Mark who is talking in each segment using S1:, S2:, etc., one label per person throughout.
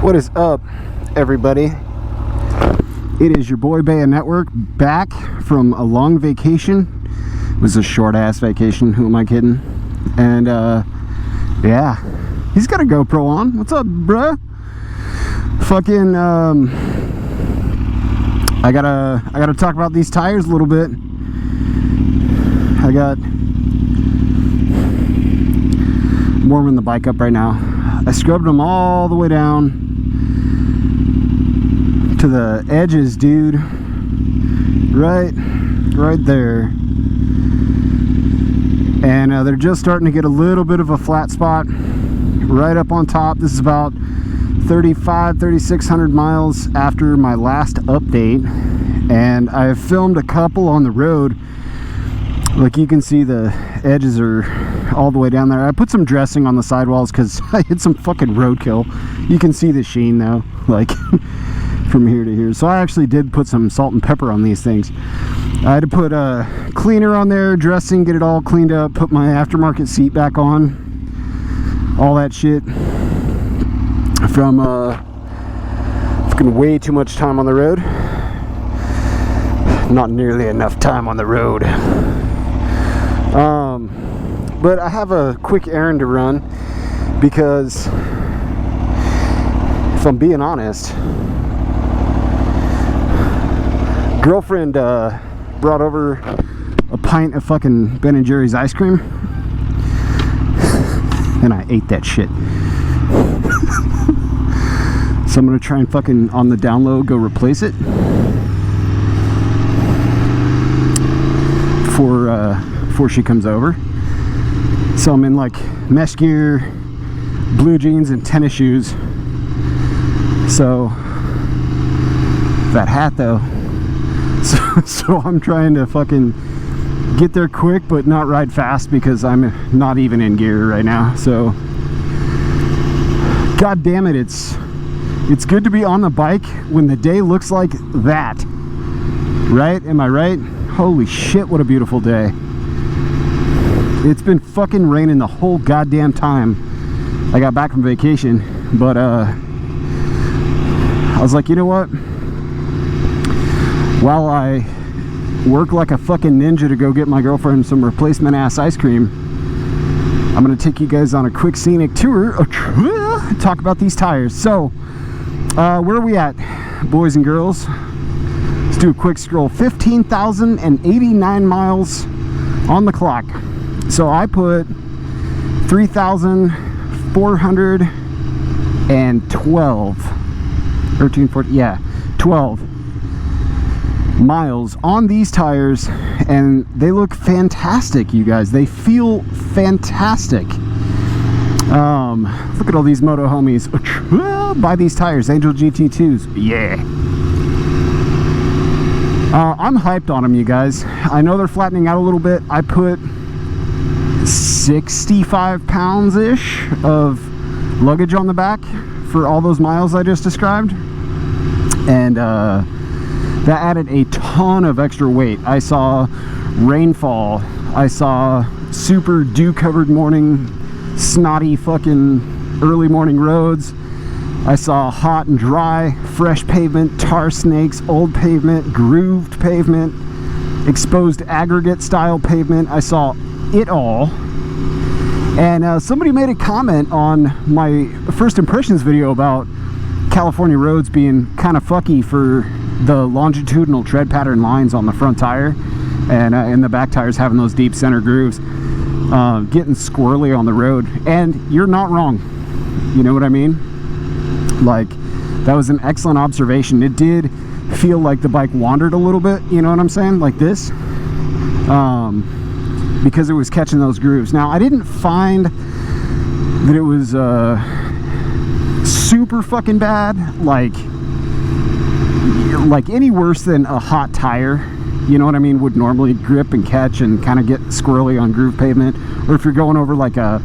S1: What is up, everybody? It is your boy Bayonetwork back from a long vacation. It was a short ass vacation, who am I kidding? And yeah, he's got a GoPro on. What's up, bruh? Fucking I gotta talk about these tires a little bit. I'm warming the bike up right now. I scrubbed them all the way down to the edges, dude. Right there. And they're just starting to get a little bit of a flat spot right up on top. This is about 3,600 miles after my last update, and I've filmed a couple on the road. Like, you can see the edges are all the way down there. I put some dressing on the sidewalls because I hit some fucking roadkill. You can see the sheen though, like from here to here. So I actually did put some salt and pepper on these things. I had to put a cleaner on there, dressing, get it all cleaned up, put my aftermarket seat back on, all that shit from fucking way too much time on the road. Not nearly enough time on the road. But I have a quick errand to run because, if I'm being honest, girlfriend brought over a pint of fucking Ben & Jerry's ice cream, and I ate that shit. So I'm gonna try and fucking, on the down low, go replace it before she comes over. So I'm in like mesh gear, blue jeans, and tennis shoes. So that hat though. So I'm trying to fucking get there quick but not ride fast because I'm not even in gear right now. So god damn it, it's good to be on the bike when the day looks like that, right? Am I right? Holy shit, what a beautiful day. It's been fucking raining the whole goddamn time I got back from vacation, but I was like, you know what, while I work like a fucking ninja to go get my girlfriend some replacement ass ice cream, I'm gonna take you guys on a quick scenic tour, talk about these tires. So where are we at, boys and girls? Let's do a quick scroll. 15,089 miles on the clock. So I put 3,412 13, 14, yeah, 12 miles on these tires, and they look fantastic, you guys. They feel fantastic. Look at all these moto homies buy these tires, Angel GT2s. Yeah. I'm hyped on them, you guys. I know they're flattening out a little bit. I put 65 pounds-ish of luggage on the back for all those miles I just described, and that added a ton of extra weight. I saw rainfall, I saw super dew-covered morning, snotty fucking early morning roads, I saw hot and dry, fresh pavement, tar snakes, old pavement, grooved pavement, exposed aggregate style pavement. I saw it all. And somebody made a comment on my first impressions video about California roads being kind of fucky for the longitudinal tread pattern lines on the front tire, and in the back tires having those deep center grooves, getting squirrely on the road. And you're not wrong, you know what I mean? Like, that was an excellent observation. It did feel like the bike wandered a little bit, you know what I'm saying, like this, because it was catching those grooves. Now, I didn't find that it was super fucking bad, like any worse than a hot tire, you know what I mean, would normally grip and catch and kind of get squirrely on groove pavement, or if you're going over like a,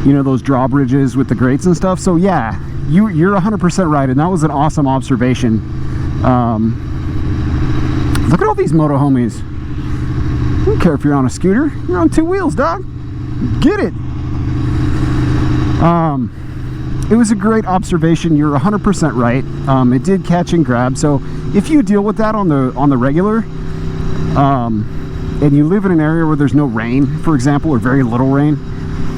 S1: you know, those drawbridges with the grates and stuff. So yeah, you're 100% right, and that was an awesome observation. Look at all these moto homies. I don't care if you're on a scooter, you're on two wheels, dog. Get it. it was a great observation. You're 100% right. It did catch and grab. So if you deal with that on the regular, and you live in an area where there's no rain, for example, or very little rain,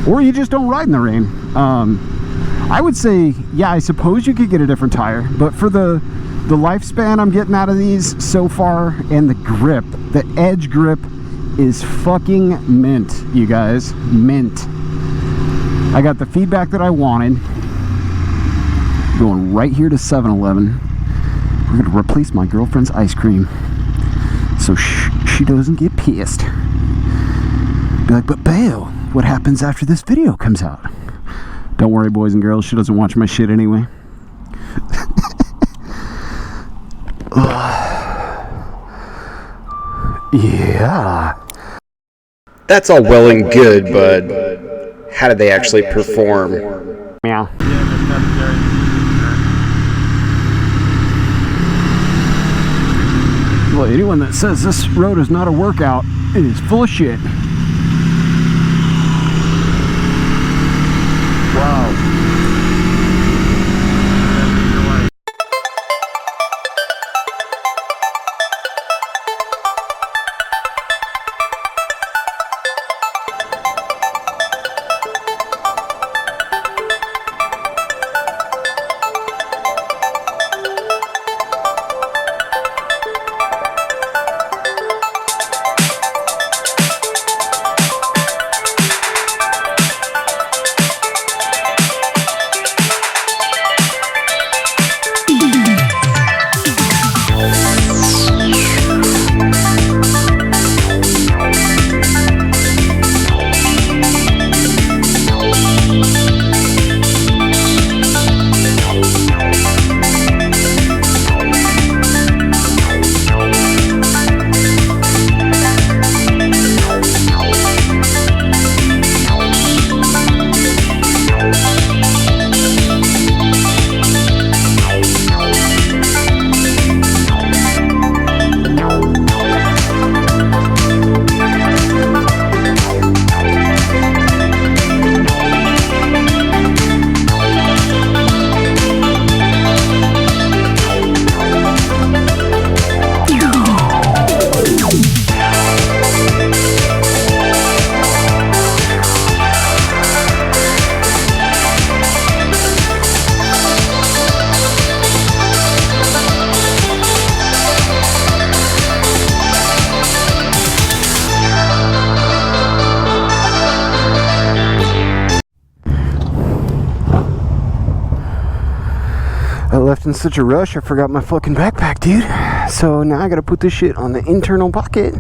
S1: or you just don't ride in the rain, I would say, yeah, I suppose you could get a different tire. But for the lifespan I'm getting out of these so far, and the grip, the edge grip is fucking mint, you guys. Mint. I got the feedback that I wanted. Going right here to 7-Eleven. We're gonna replace my girlfriend's ice cream so she doesn't get pissed. Be like, but Bayo, what happens after this video comes out? Don't worry, boys and girls, she doesn't watch my shit anyway. Yeah.
S2: That's all well and good, but how did they actually perform?
S1: Meow. Well, anyone that says this road is not a workout is full of shit. Wow. I left in such a rush, I forgot my fucking backpack, dude. So now I gotta put this shit on the internal pocket.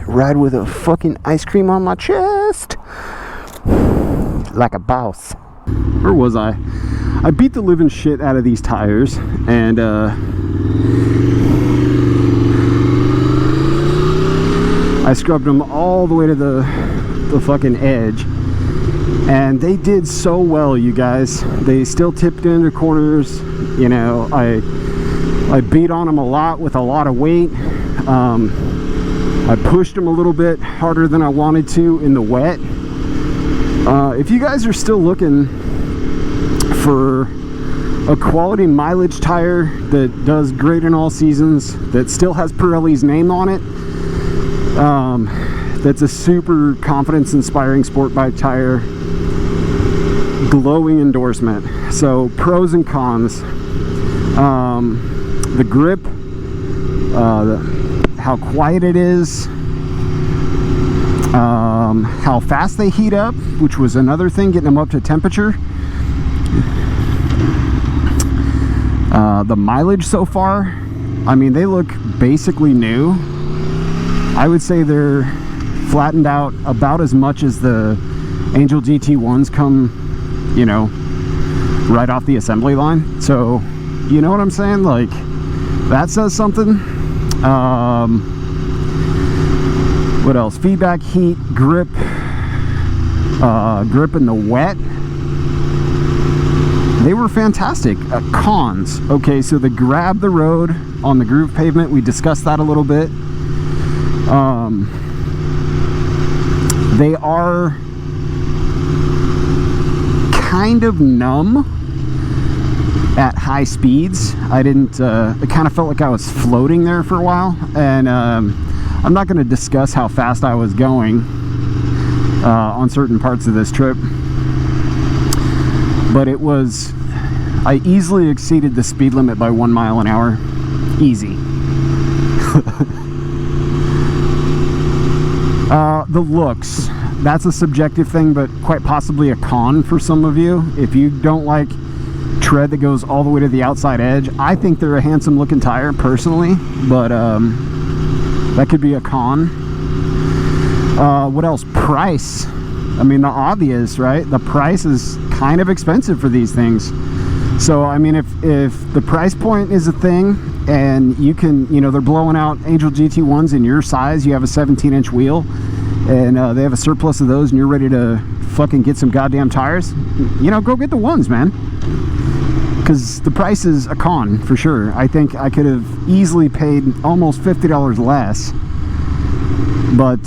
S1: Ride with a fucking ice cream on my chest. Like a boss. Where was I? I beat the living shit out of these tires, and I scrubbed them all the way to the fucking edge. And they did so well, you guys. They still tipped into corners. You know, I beat on them a lot with a lot of weight. I pushed them a little bit harder than I wanted to in the wet. If you guys are still looking for a quality mileage tire that does great in all seasons, that still has Pirelli's name on it, that's a super confidence-inspiring sport bike tire, glowing endorsement. So pros and cons. The grip, how quiet it is, how fast they heat up, which was another thing, getting them up to temperature. The mileage so far, I mean, they look basically new. I would say they're flattened out about as much as the Angel GT ones come, you know, right off the assembly line. So, you know what I'm saying? Like, that says something. What else? Feedback, heat, grip, grip in the wet. They were fantastic. Cons. Okay, so the grab the road on the groove pavement, we discussed that a little bit. They are kind of numb at high speeds. I didn't, it kind of felt like I was floating there for a while. And I'm not going to discuss how fast I was going on certain parts of this trip. But it was, I easily exceeded the speed limit by 1 mile an hour. Easy. The looks, that's a subjective thing, but quite possibly a con for some of you. If you don't like tread that goes all the way to the outside edge, I think they're a handsome looking tire personally, but that could be a con. What else? Price. I mean, the obvious, right? The price is kind of expensive for these things. So I mean, if the price point is a thing, and you can, you know, they're blowing out Angel GT1s in your size, you have a 17-inch wheel, and they have a surplus of those, and you're ready to fucking get some goddamn tires, you know, go get the ones, man. Because the price is a con, for sure. I think I could have easily paid almost $50 less. But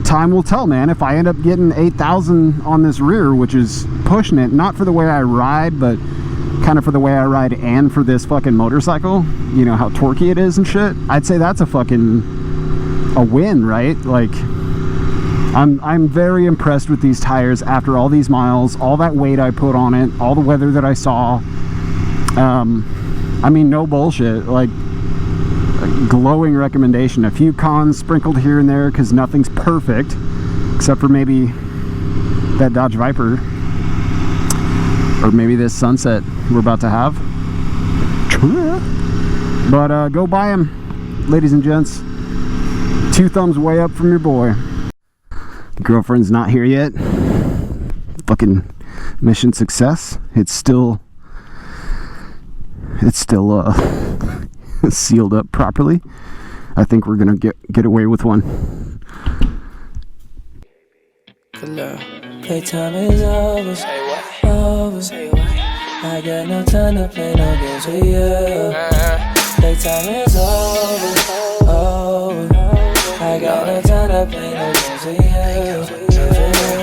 S1: time will tell, man. If I end up getting 8,000 on this rear, which is pushing it, not for the way I ride, but kind of for the way I ride and for this fucking motorcycle, you know, how torquey it is and shit, I'd say that's a win, right? Like, I'm very impressed with these tires after all these miles, all that weight I put on it, all the weather that I saw. I mean, no bullshit, like, a glowing recommendation. A few cons sprinkled here and there because nothing's perfect, except for maybe that Dodge Viper, or maybe this Sunset we're about to have. But go buy them, ladies and gents. 2 thumbs way up from your boy. Girlfriend's not here yet. Fucking mission success. It's still sealed up properly. I think we're gonna get away with one.
S3: Playtime is over. Say what? Over. Say what? I got no time to play no games with you. Playtime is over. Over. I got no time to play no games with you.